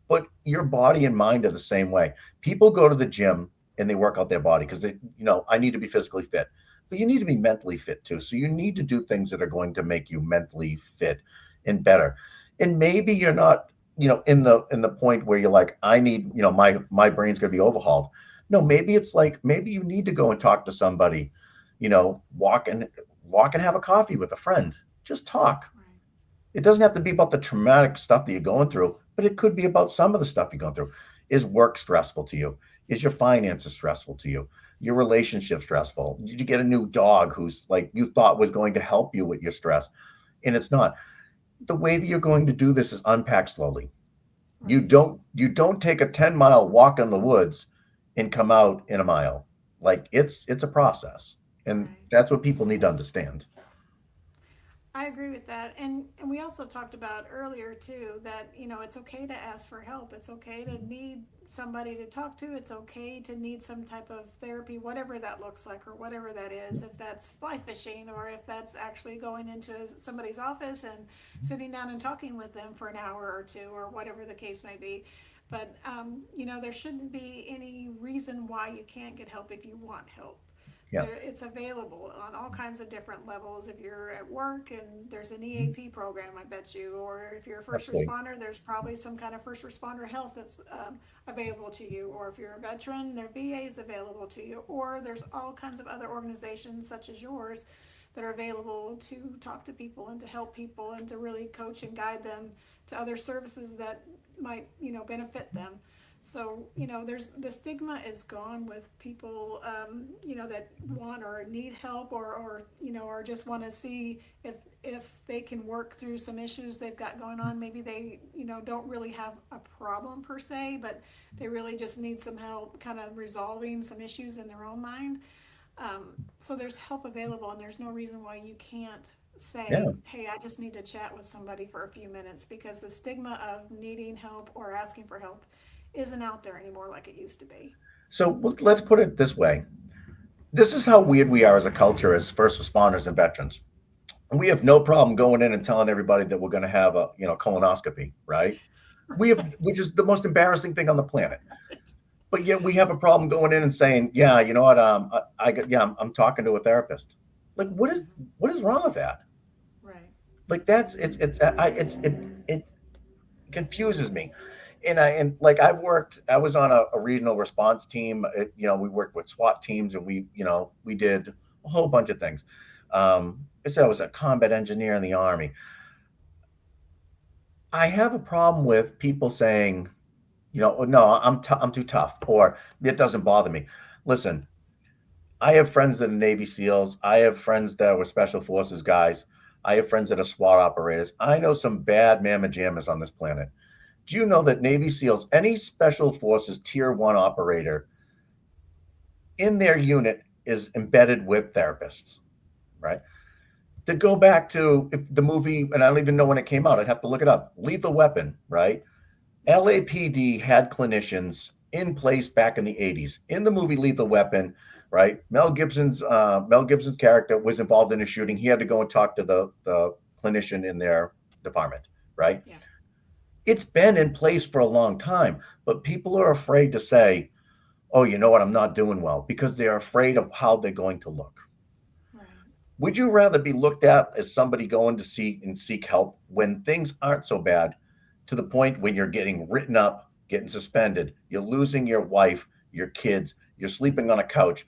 But your body and mind are the same way. People go to the gym and they work out their body because I need to be physically fit. But you need to be mentally fit too. So you need to do things that are going to make you mentally fit and better. And maybe you're not, in the point where you're like, I need, my brain's gonna be overhauled. No, maybe it's like maybe you need to go and talk to somebody, walk and have a coffee with a friend. Just talk. Right. It doesn't have to be about the traumatic stuff that you're going through, but it could be about some of the stuff you're going through. Is work stressful to you? Is your finances stressful to you? Your relationship stressful? Did you get a new dog who's like you thought was going to help you with your stress and it's not? The way that you're going to do this is unpack slowly. You Right. don't take a 10-mile walk in the woods and come out in a mile. Like it's a process. And Right. that's what people need to understand. I agree with that. And we also talked about earlier too that, it's okay to ask for help. It's okay to need somebody to talk to. It's okay to need some type of therapy, whatever that looks like or whatever that is. If that's fly fishing or if that's actually going into somebody's office and sitting down and talking with them for an hour or two or whatever the case may be. But, there shouldn't be any reason why you can't get help if you want help. Yeah, It's available on all kinds of different levels. If you're at work and there's an EAP program, I bet you, or if you're a first absolutely. responder, there's probably some kind of first responder health that's available to you. Or if you're a veteran, their VA is available to you. Or there's all kinds of other organizations such as yours that are available to talk to people and to help people and to really coach and guide them to other services that might, benefit them. So, there's the stigma is gone with people, that want or need help or just want to see if they can work through some issues they've got going on. Maybe they, don't really have a problem per se, but they really just need some help kind of resolving some issues in their own mind. So there's help available and there's no reason why you can't say, Yeah. hey, I just need to chat with somebody for a few minutes, because the stigma of needing help or asking for help isn't out there anymore like it used to be. So let's put it this way. This is how weird we are as a culture, as first responders and veterans. We have no problem going in and telling everybody that we're going to have a colonoscopy, right? We have, which is the most embarrassing thing on the planet. But yet we have a problem going in and saying, yeah, you know what? I'm talking to a therapist. Like, what is wrong with that? Right. Like it confuses me. And like I was on a regional response team. We worked with SWAT teams and we did a whole bunch of things. I said I was a combat engineer in the Army. I have a problem with people saying, "Oh, no, I'm too tough," or it doesn't bother me. Listen, I have friends that are Navy SEALs. I have friends that were Special Forces guys. I have friends that are SWAT operators. I know some bad mamma jammers on this planet. Do you know that Navy SEALs, any Special Forces Tier 1 operator in their unit is embedded with therapists, right? To go back to the movie, and I don't even know when it came out, I'd have to look it up. Lethal Weapon, right? LAPD had clinicians in place back in the 80s. In the movie Lethal Weapon, right? Mel Gibson's character was involved in a shooting. He had to go and talk to the clinician in their department, right? Yeah. It's been in place for a long time, but people are afraid to say, "Oh, you know what? I'm not doing well," because they're afraid of how they're going to look. Right. Would you rather be looked at as somebody going to seek help when things aren't so bad, to the point when you're getting written up, getting suspended, you're losing your wife, your kids, you're sleeping on a couch?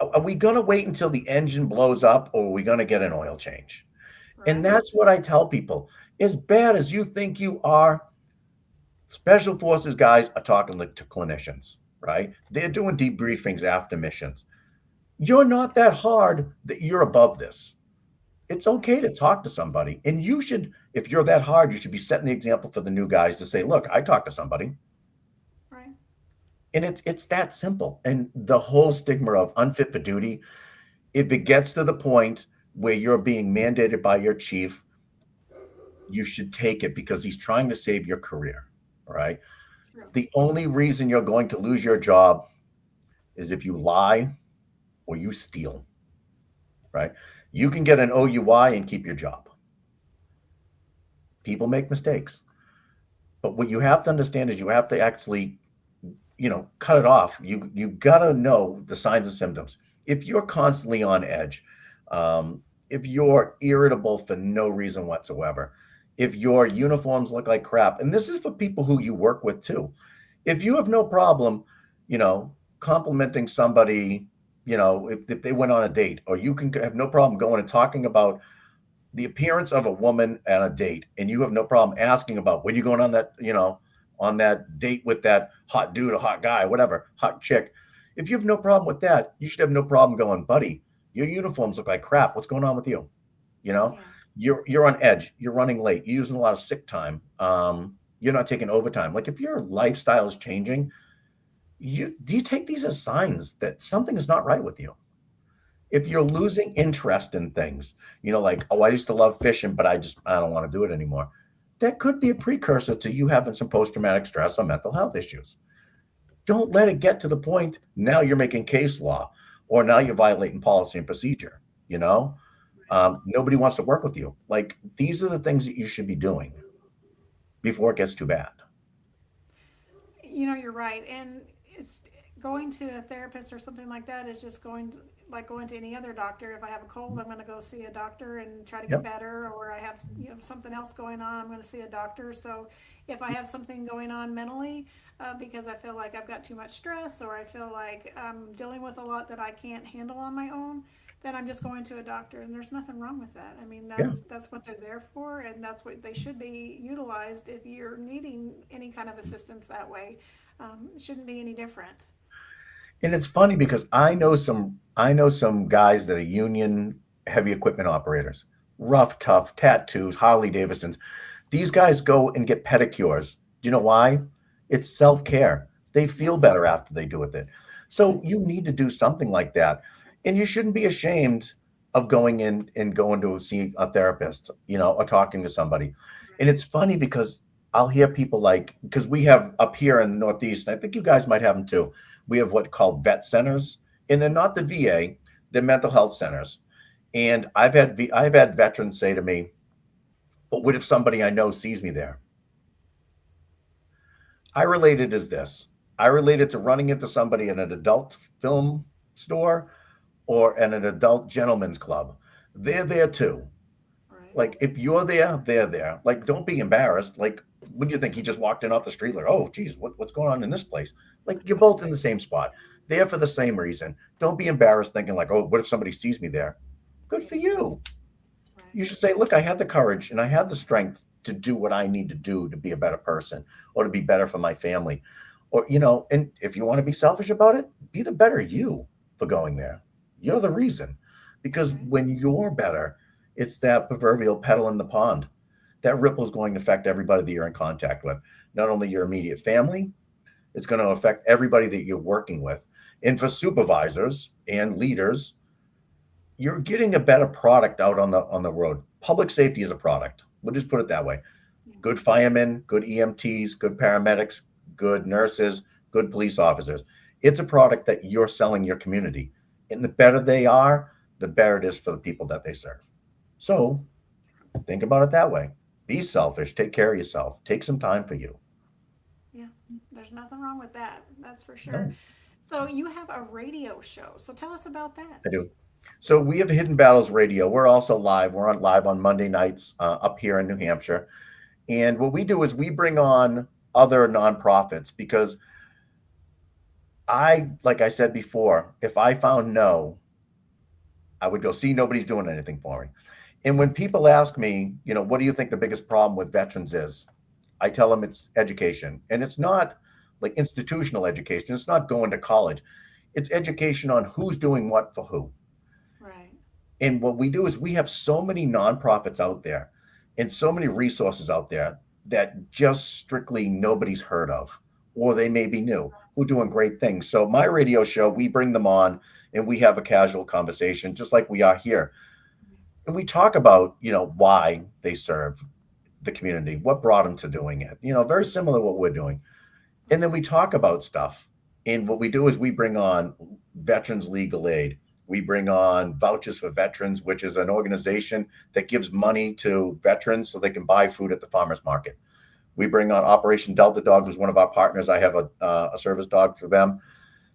Are we going to wait until the engine blows up, or are we going to get an oil change? And Right. that's what I tell people. As bad as you think you are, Special Forces guys are talking to clinicians, right? They're doing debriefings after missions. You're not that hard that you're above this. It's okay to talk to somebody. And you should, if you're that hard, you should be setting the example for the new guys to say, look, I talked to somebody. Right. And it's that simple. And the whole stigma of unfit for duty, if it gets to the point where you're being mandated by your chief, you should take it because he's trying to save your career. All right. True. The only reason you're going to lose your job is if you lie or you steal. Right. You can get an OUI and keep your job. People make mistakes. But what you have to understand is you have to actually, cut it off. You got to know the signs and symptoms. If you're constantly on edge, if you're irritable for no reason whatsoever, if your uniforms look like crap, and this is for people who you work with too. If you have no problem, complimenting somebody, if they went on a date, or you can have no problem going and talking about the appearance of a woman at a date, and you have no problem asking about when you're going on that, on that date with that hot dude, a hot guy, whatever, hot chick. If you have no problem with that, you should have no problem going, buddy, your uniforms look like crap. What's going on with you? Yeah. You're on edge. You're running late. You're using a lot of sick time. You're not taking overtime. Like if your lifestyle is changing, do you take these as signs that something is not right with you? If you're losing interest in things, like, oh, I used to love fishing, but I don't want to do it anymore. That could be a precursor to you having some post-traumatic stress or mental health issues. Don't let it get to the point now you're making case law or now you're violating policy and procedure. Nobody wants to work with you. Like, these are the things that you should be doing before it gets too bad. You're right. And it's going to a therapist or something like that is just going to any other doctor. If I have a cold, I'm going to go see a doctor and try to get better, or I have something else going on, I'm going to see a doctor. So if I have something going on mentally, because I feel like I've got too much stress, or I feel like I'm dealing with a lot that I can't handle on my own, then I'm just going to a doctor, and there's nothing wrong with that. I mean, that's what they're there for, and that's what they should be utilized if you're needing any kind of assistance that way. It shouldn't be any different. And it's funny because I know some guys that are union heavy equipment operators, rough, tough, tattoos, Harley Davidsons. These guys go and get pedicures. Do you know why? It's self-care. They feel better after they do with it. So you need to do something like that. And you shouldn't be ashamed of going in and going to see a therapist, or talking to somebody. And it's funny because I'll hear people because we have up here in the Northeast, and I think you guys might have them too. We have what called vet centers, and they're not the VA, they're mental health centers. And I've had veterans say to me, but what if somebody I know sees me there? I relate it as this. I relate it to running into somebody in an adult film store or in an adult gentleman's club. They're there too. Right. Like if you're there, they're there. Like, don't be embarrassed. Like, what do you think? He just walked in off the street like, oh, geez, what's going on in this place? Like, you're both in the same spot. There for the same reason. Don't be embarrassed thinking like, oh, what if somebody sees me there? Good for you. Right. You should say, look, I had the courage and I had the strength to do what I need to do to be a better person or to be better for my family. Or, and if you want to be selfish about it, be the better you for going there. You're the reason. Because when you're better, it's that proverbial pedal in the pond. That ripple is going to affect everybody that you're in contact with. Not only your immediate family, it's going to affect everybody that you're working with. And for supervisors and leaders, you're getting a better product out on the road. Public safety is a product. We'll just put it that way. Good firemen, good EMTs, good paramedics, good nurses, good police officers. It's a product that you're selling your community. And the better they are, the better it is for the people that they serve. So think about it that way. Be selfish. Take care of yourself. Take some time for you. Yeah, there's nothing wrong with that. That's for sure. No. So you have a radio show. So tell us about that. I do. So we have Hidden Battles Radio. We're also live. We're live on Monday nights up here in New Hampshire. And what we do is we bring on other nonprofits because like I said before, if I found no, I would go, see, nobody's doing anything for me. And when people ask me, what do you think the biggest problem with veterans is? I tell them it's education. And it's not like institutional education. It's not going to college. It's education on who's doing what for who. Right. And what we do is we have so many nonprofits out there and so many resources out there that just strictly nobody's heard of, or they may be new, who are doing great things. So my radio show, we bring them on and we have a casual conversation, just like we are here. And we talk about, why they serve the community, what brought them to doing it, very similar to what we're doing. And then we talk about stuff. And what we do is we bring on Veterans Legal Aid. We bring on Vouchers for Veterans, which is an organization that gives money to veterans so they can buy food at the farmers market. We bring on Operation Delta Dog, who's one of our partners. I have a service dog through them.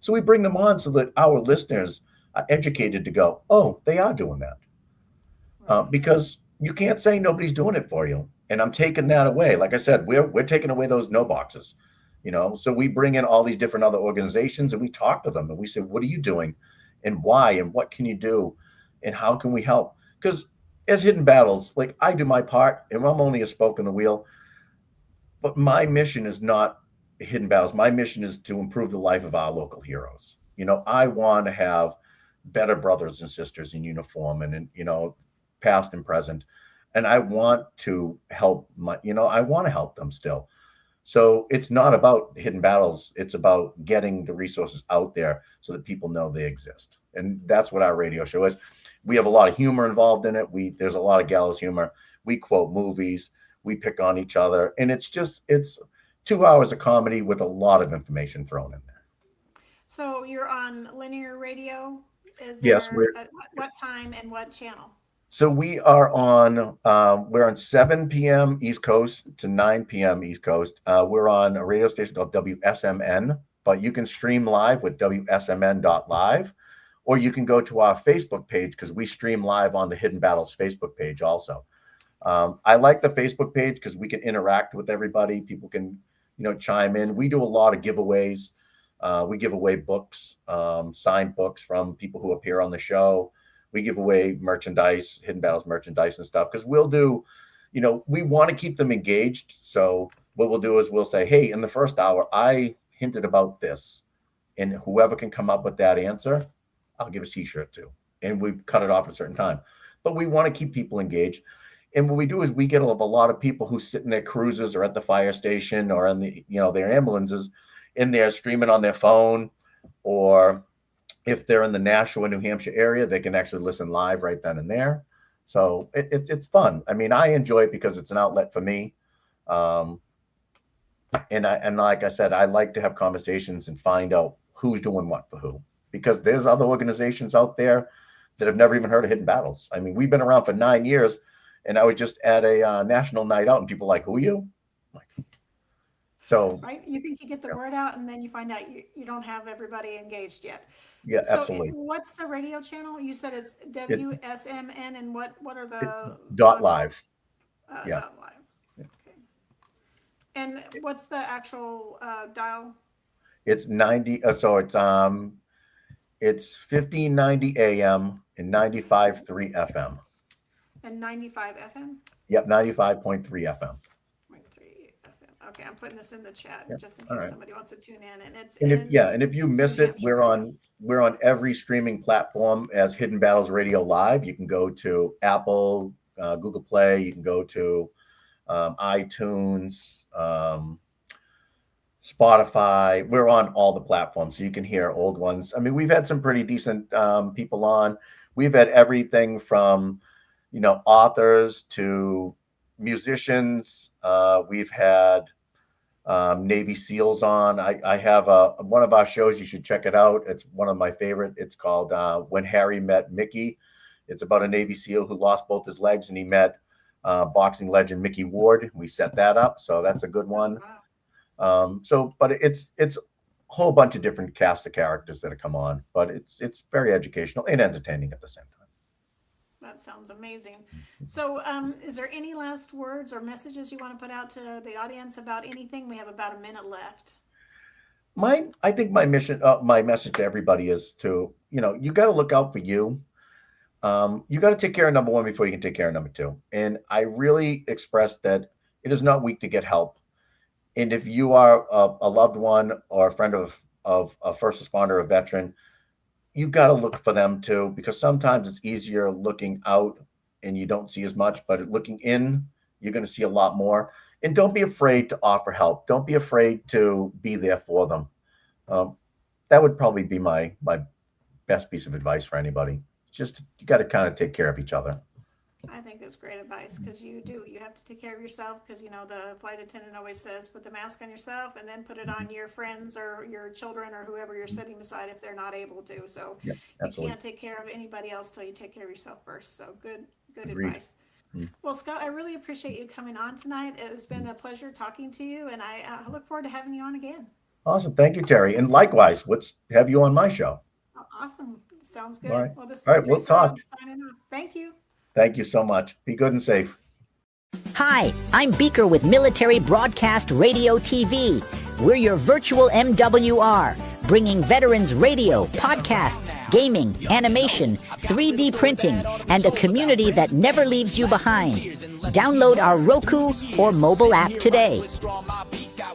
So we bring them on so that our listeners are educated to go, oh, they are doing that. Because you can't say nobody's doing it for you. And I'm taking that away. Like I said, we're taking away those no boxes. So we bring in all these different other organizations and we talk to them and we say, what are you doing and why and what can you do and how can we help? Because as Hidden Battles, like I do my part and I'm only a spoke in the wheel, but my mission is not Hidden Battles. My mission is to improve the life of our local heroes. I want to have better brothers and sisters in uniform and past and present. And I want to help I want to help them still. So it's not about Hidden Battles. It's about getting the resources out there so that people know they exist. And that's what our radio show is. We have a lot of humor involved in it. There's a lot of gallows humor. We quote movies. We pick on each other. And it's 2 hours of comedy with a lot of information thrown in there. So you're on linear radio? Yes. At what time and what channel? So we are we're on 7 p.m. East Coast to 9 p.m. East Coast. We're on a radio station called WSMN, but you can stream live with WSMN.live, or you can go to our Facebook page because we stream live on the Hidden Battles Facebook page also. I like the Facebook page because we can interact with everybody. People can, chime in. We do a lot of giveaways. We give away books, signed books from people who appear on the show. We give away merchandise, Hidden Battles merchandise and stuff, because we'll do, we want to keep them engaged. So what we'll do is we'll say, hey, in the first hour, I hinted about this. And whoever can come up with that answer, I'll give a t-shirt to. And we cut it off at a certain time. But we want to keep people engaged. And what we do is we get a lot of people who sit in their cruisers or at the fire station or in the, their ambulances in there streaming on their phone, or if they're in the Nashua, New Hampshire area, they can actually listen live right then and there. So it's fun. I mean, I enjoy it because it's an outlet for me. And like I said, I like to have conversations and find out who's doing what for who, because there's other organizations out there that have never even heard of Hidden Battles. I mean, we've been around for 9 years, and I was just at a national night out, and people are like, who are you? So right, you think you get the word out, and then you find out you don't have everybody engaged yet. Yeah, so absolutely. What's the radio channel? You said it's WSMN, and what are the .live? Yeah. .live. Okay. And what's the actual dial? It's 90. It's 1590 AM and 95.3 FM. And 95 FM. Yep, 95.3 FM. Okay, I'm putting this in the chat just in case somebody wants to tune in. And if you miss it, we're on every streaming platform as Hidden Battles Radio Live. You can go to Apple, Google Play. You can go to iTunes, Spotify. We're on all the platforms, so you can hear old ones. I mean, we've had some pretty decent people on. We've had everything from, authors to musicians. We've had Navy SEALs on. I have one of our shows. You should check it out. It's one of my favorite. It's called When Harry Met Mickey. It's about a Navy SEAL who lost both his legs and he met boxing legend Mickey Ward. We set that up, so that's a good one. But it's a whole bunch of different cast of characters that have come on. But it's very educational and entertaining at the same time. That sounds amazing. So is there any last words or messages you want to put out to the audience about anything? We have about a minute left. I think my mission, my message to everybody is to, you got to look out for you. You got to take care of number one before you can take care of number two. And I really express that it is not weak to get help. And if you are a loved one or a friend of a first responder, a veteran, you got to look for them too, because sometimes it's easier looking out and you don't see as much, but looking in, you're going to see a lot more. And don't be afraid to offer help. Don't be afraid to be there for them. That would probably be my best piece of advice for anybody. Just, you got to kind of take care of each other. I think that's great advice, because you have to take care of yourself, because the flight attendant always says put the mask on yourself and then put it on your friends or your children or whoever you're sitting beside if they're not able to. So you can't take care of anybody else till you take care of yourself first. So good Agreed. advice. Well, Scott, I really appreciate you coming on tonight. It has been a pleasure talking to you, and I look forward to having you on again. Awesome. Thank you, Terry. And likewise, let's have you on my show. Oh, awesome. Sounds good. All right. Well, this is All right, we'll talk. Signing off. Thank you. Thank you so much. Be good and safe. Hi, I'm Beaker with Military Broadcast Radio TV. We're your virtual MWR, bringing veterans radio, podcasts, gaming, animation, 3D printing, and a community that never leaves you behind. Download our Roku or mobile app today.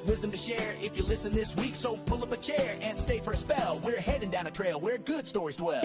Wisdom to share if you listen this week, so pull up a chair and stay for a spell. We're heading down a trail where good stories dwell.